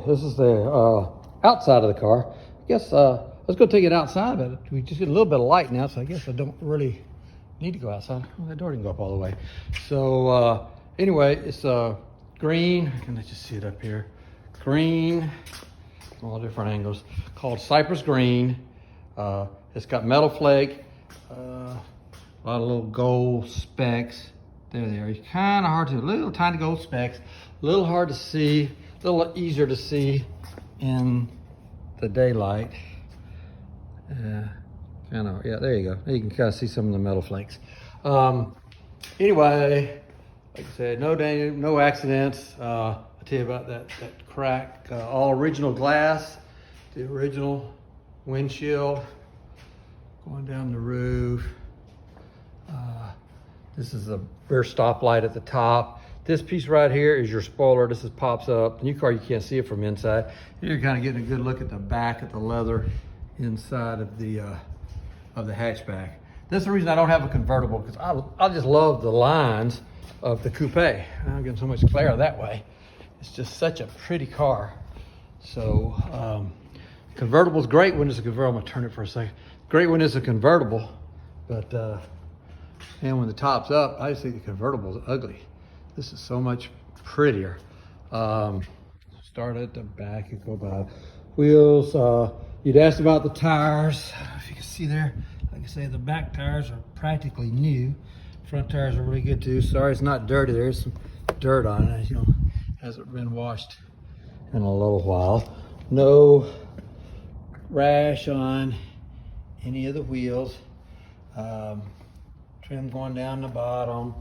This is the outside of the car. I guess let's go take it outside, but we just get a little bit of light now, so I guess I don't really need to go outside. Well, that door didn't go up all the way. So anyway, it's green. I can let you see it up here. Green, all different angles. Called Cypress Green. It's got metal flake, a lot of little gold specks. There they are. It's kind of hard to, little tiny gold specks, a little hard to see, a little easier to see in the daylight. Yeah, there you go. You can kind of see some of the metal flakes. Anyway, like I said, no danger, no accidents. I'll tell you about that crack. All original glass, the original windshield, going down the roof. This is the rear stoplight at the top. This piece right here is your spoiler. This pops up. The new car, you can't see it from inside. You're kind of getting a good look at the back of the leather inside of the hatchback. That's the reason I don't have a convertible, because I just love the lines of the coupe. I'm getting so much glare that way. It's just such a pretty car. So convertible is great when it's a convertible. I'm gonna turn it for a second. Great when it's a convertible, but and when the top's up, I just think the convertible is ugly. This is so much prettier. Start at the back and go by. Wheels, you'd asked about the tires. I don't know if you can see there. Like I say, the back tires are practically new. Front tires are really good too. Sorry it's not dirty. There's some dirt on it. Hasn't been washed in a little while. No rash on any of the wheels. Trim going down the bottom.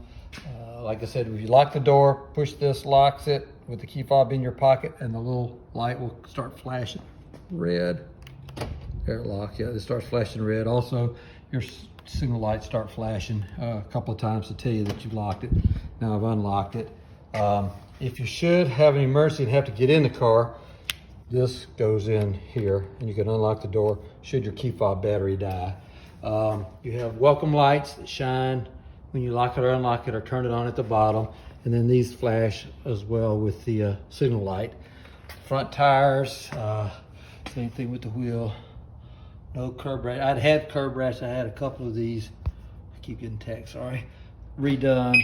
Like I said, if you lock the door, push this, locks it with the key fob in your pocket, and the little light will start flashing red. There, lock, yeah, it starts flashing red. Also, your signal lights start flashing a couple of times to tell you that you've locked it. Now I've unlocked it. If you should have an emergency and have to get in the car, this goes in here and you can unlock the door should your key fob battery die. You have welcome lights that shine when you lock it or unlock it or turn it on at the bottom. And then these flash as well with the signal light. Front tires, same thing with the wheel. No curb rash. I'd had curb rash. I had a couple of these. I keep getting text, sorry. Redone.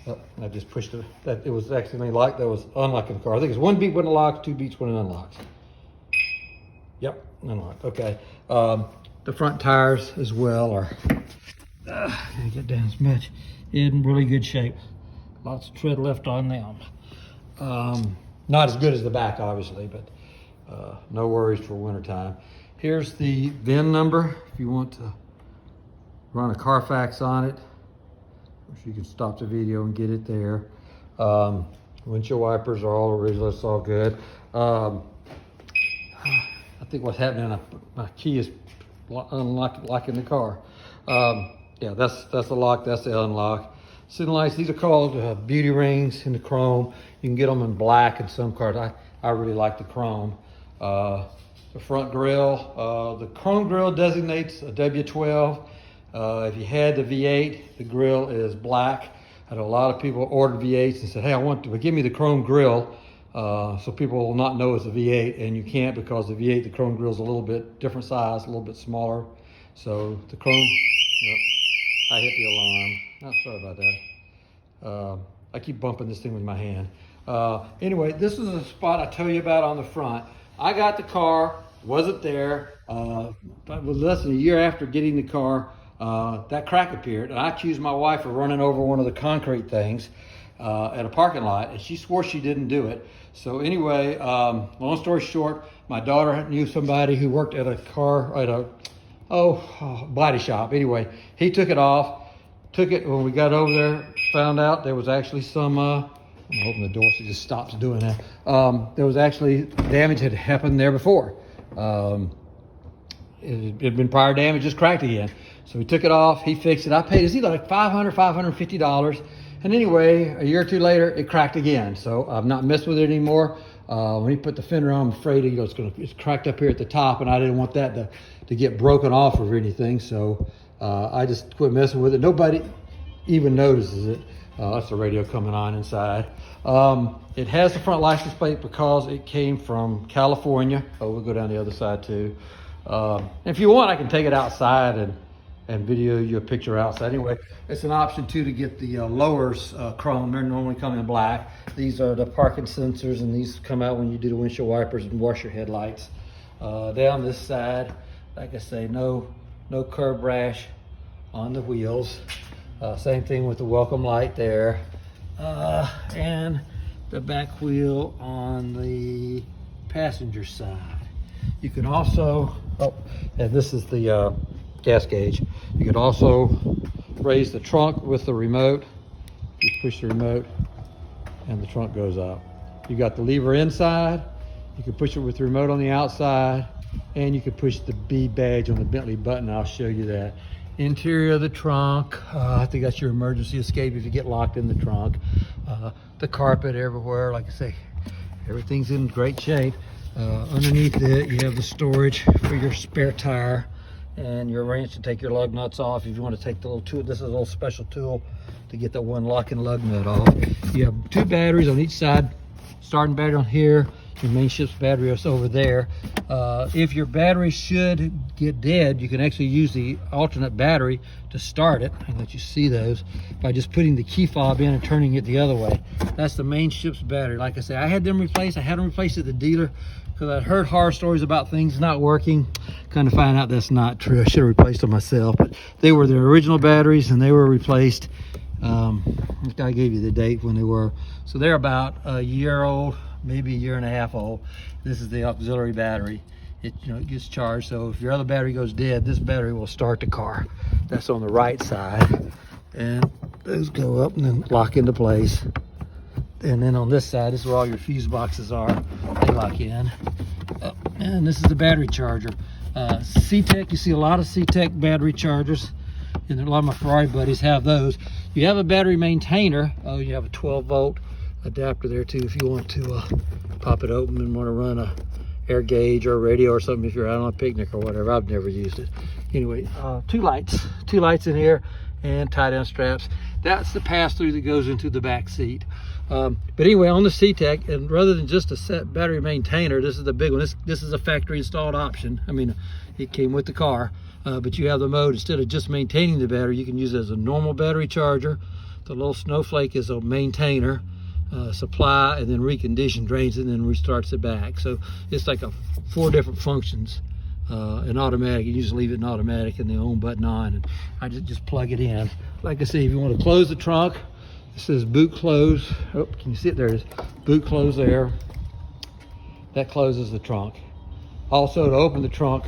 Oh, I just pushed it. It was accidentally locked. That was unlocking the car. I think it's one beep when it locks, two beeps when it unlocks. Yep, unlocked. Okay. The front tires as well are, gotta get down as much, in really good shape. Lots of tread left on them. Not as good as the back, obviously, but no worries for wintertime. Here's the VIN number if you want to run a Carfax on it. Which you can stop the video and get it there. Windshield wipers are all original, it's all good. I think what's happening, my key is locking the car. Yeah, that's the lock, that's the unlock. Signal lights, these are called beauty rings in the chrome. You can get them in black in some cars. I really like the chrome. The front grille, the chrome grille designates a W12. If you had the V8, the grille is black. I had a lot of people ordered V8s and said, hey, give me the chrome grille so people will not know it's a V8, and you can't, because the V8, the chrome grille is a little bit different size, a little bit smaller. So the chrome, I hit the alarm. Oh, sorry about that. I keep bumping this thing with my hand. Anyway, this is a spot I tell you about on the front. I got the car, wasn't there. It was less than a year after getting the car, that crack appeared, and I accused my wife of running over one of the concrete things at a parking lot, and she swore she didn't do it. So anyway, long story short, my daughter knew somebody who worked at a body shop. Anyway, he took it off, when we got over there, found out there was actually some, I'm hoping the door just stops doing that. There was actually damage had happened there before. It had been prior damage, just cracked again. So we took it off, he fixed it. I paid, it's either like $550. And anyway, a year or two later, it cracked again. So I've not messed with it anymore. When he put the fender on, I'm afraid it's cracked up here at the top, and I didn't want that to get broken off or anything. So I just quit messing with it. Nobody even notices it. That's the radio coming on inside. It has the front license plate because it came from California. Oh, we'll go down the other side too. If you want, I can take it outside and video you a picture outside. Anyway, it's an option too to get the lowers chrome. They're normally come in black. These are the parking sensors, and these come out when you do the windshield wipers and wash your headlights. Down this side, like I say, no curb rash on the wheels. Same thing with the welcome light there. And the back wheel on the passenger side. You can also, and this is the gas gauge. You can also raise the trunk with the remote. You push the remote and the trunk goes up. You got the lever inside. You can push it with the remote on the outside, and you can push the B badge on the Bentley button. I'll show you that. Interior of the trunk, I think that's your emergency escape if you get locked in the trunk. The carpet everywhere, like I say, everything's in great shape. Underneath it, you have the storage for your spare tire and your wrench to take your lug nuts off. If you want to take the little tool, this is a little special tool to get that one lock and lug nut off. You have 2 batteries on each side. Starting battery on here, your main ship's battery is over there. If your battery should get dead, you can actually use the alternate battery to start it. I'll let you see those by just putting the key fob in and turning it the other way. That's the main ship's battery. Like I say, I had them replaced. I had them replaced at the dealer because I'd heard horror stories about things not working. Kind of find out that's not true. I should have replaced them myself, but they were the original batteries and they were replaced. I gave you the date when they were. So they're about a year old, maybe a year and a half old. This is the auxiliary battery. It gets charged, so if your other battery goes dead, this battery will start the car. That's on the right side, and those go up and then lock into place. And then on this side, this is where all your fuse boxes are. They lock in. And this is the battery charger. C-Tech, you see a lot of C-Tech battery chargers, and a lot of my Ferrari buddies have those. You have a battery maintainer. You have a 12-volt adapter there too if you want to pop it open and want to run a air gauge or a radio or something if you're out on a picnic or whatever. I've never used it. Anyway, two lights in here and tie down straps. That's the pass-through that goes into the back seat. But anyway, on the C-Tech, and rather than just a set battery maintainer, this is the big one. This is a factory installed option. I mean, it came with the car, but you have the mode, instead of just maintaining the battery, you can use it as a normal battery charger. The little snowflake is a maintainer. Supply, and then recondition, drains it, and then restarts it back. So it's like 4 different functions. In automatic, you just leave it in automatic and the on button on, and I just plug it in. Like I say, if you want to close the trunk, it says boot close. Oh, can you see it? There it is. Boot close there. That closes the trunk. Also, to open the trunk,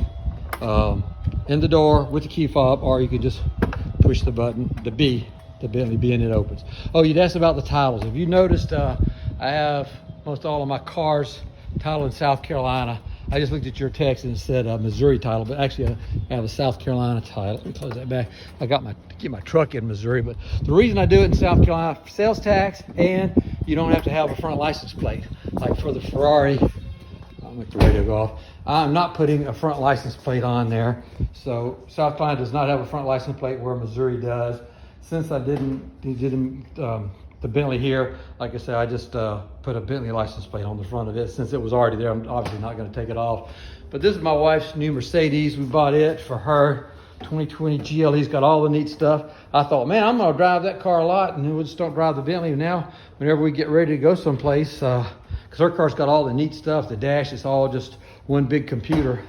in the door with the key fob, or you can just push the button, the Bentley B, and it opens. Oh, you'd asked about the titles. If you noticed, I have most all of my cars titled in South Carolina. I just looked at your text and it said Missouri title, but actually I have a South Carolina title. Let me close that back. I got get my truck in Missouri, but the reason I do it in South Carolina, sales tax, and you don't have to have a front license plate. Like for the Ferrari, I'll make the radio go off. I'm not putting a front license plate on there. So South Carolina does not have a front license plate where Missouri does. Since I didn't the Bentley here, like I said, I just put a Bentley license plate on the front of it. Since it was already there, I'm obviously not going to take it off. But this is my wife's new Mercedes. We bought it for her, 2020 GLE's got all the neat stuff. I thought, man, I'm going to drive that car a lot, and then we'll just don't drive the Bentley. Now, whenever we get ready to go someplace, because her car's got all the neat stuff, the dash is all just one big computer.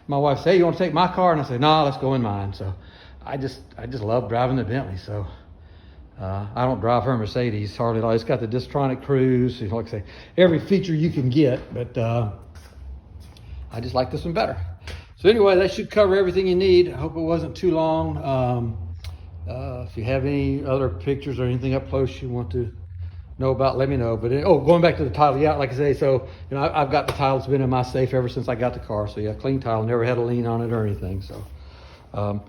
My wife said, hey, you want to take my car? And I said, no, let's go in mine. So I just love driving the Bentley. So I don't drive her Mercedes hardly at all. It's got the Distronic Cruise, like I say, every feature you can get, but I just like this one better. So anyway, that should cover everything you need. I hope it wasn't too long. If you have any other pictures or anything up close you want to know about, let me know. But going back to the title, yeah, like I say, so I've got the title. It's been in my safe ever since I got the car. So yeah, clean title, never had a lien on it or anything. So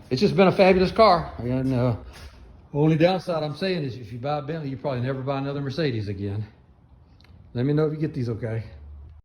it's just been a fabulous car. And only downside I'm saying is if you buy a Bentley, you probably never buy another Mercedes again. Let me know if you get these okay.